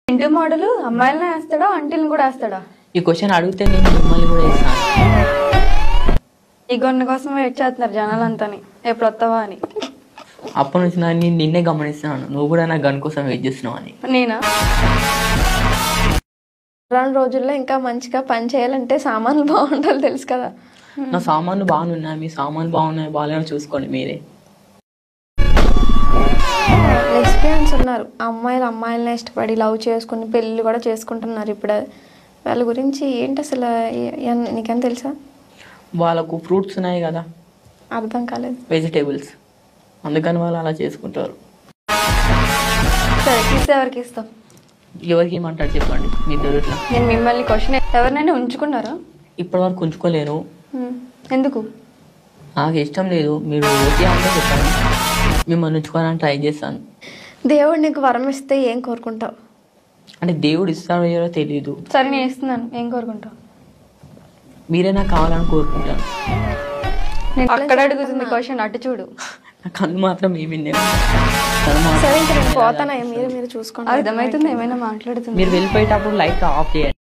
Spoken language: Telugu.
ఇంటి మోడలు అమ్మాయిలనే వేస్తాడా ఆంటీలను కూడా వేస్తాడా? ఈ క్వశ్చన్ అడిగితే నేను మిమ్మల్ని కూడా వేస్తాను. ఈ గొన్న కోసం వెయిట్ చేస్తున్నారు జనాలంతాని, ఎప్పుడు వస్తావా అని. అప్పటి నుంచి నేను నిన్నే గమనిస్తున్నాను, నువ్వు కూడా నా గన్ కోసం వెయిట్ చేస్తున్నావు అని. నేనా? రాను రోజుల్లో ఇంకా మంచిగా పని చేయాలంటే సామాన్లు బాగుండాలి, తెలుసు కదా. నా సామాన్లు బాగున్నాయి, మీ సామాన్లు బాగున్నాయి బాగాలేమో చూసుకోండి మీరే. ఎక్స్పీరియన్స్ ఉన్నారు అమ్మాయిలు అమ్మాయిలనే ఇష్టపడి లవ్ చేసుకుని పెళ్ళి కూడా చేసుకుంటున్నారు ఇప్పుడు. వాళ్ళ గురించి ఏంటి అసలు, నీకేం తెలుసా? వాళ్ళకు ఫ్రూట్స్ ఉన్నాయి కదా, అర్థం కాలేదు. వెజిటేబుల్స్, అందుకని వాళ్ళు అలా చేసుకుంటారు. సరే, కిస్ ఎవరికి ఇస్తాం? ఎవరికి ఏమంటారు చెప్పండి మీ దొరుకుట్లా. నేను మిమ్మల్ని క్వశ్చన్, ఎవరినైనా ఉంచుకున్నారా? ఇప్పటి వరకు ఉంచుకోలేను. ఎందుకు? నాకు ఇష్టం లేదు. మీరు ఓకే అంటే చెప్పండి, మిమ్మల్ని ఉంచుకోవాలని ట్రై చేస్తాను. దేవుడు నీకు వరం ఇస్తే ఏం కోరుకుంటావు? అంటే దేవుడు ఇస్తాడో లేదో తెలియదు. సరే, నేను ఇస్తున్నాను, ఏం కోరుకుంటావు? మీరే నాకు కావాలని కోరుకుంటాను. నేను అక్కడ అడుగుతుంది క్వశ్చన్, అటు చూడు. నా కళ్ళు మాత్రం ఏమింది. సరే ఇంకా నేను పోతానా, మీరు చూసుకోండి. అర్థమవుతుంది, ఏమైనా మాట్లాడుతుంది. మీరు వెళ్ళిపోయేటప్పుడు లైట్ ఆఫ్ చేయండి.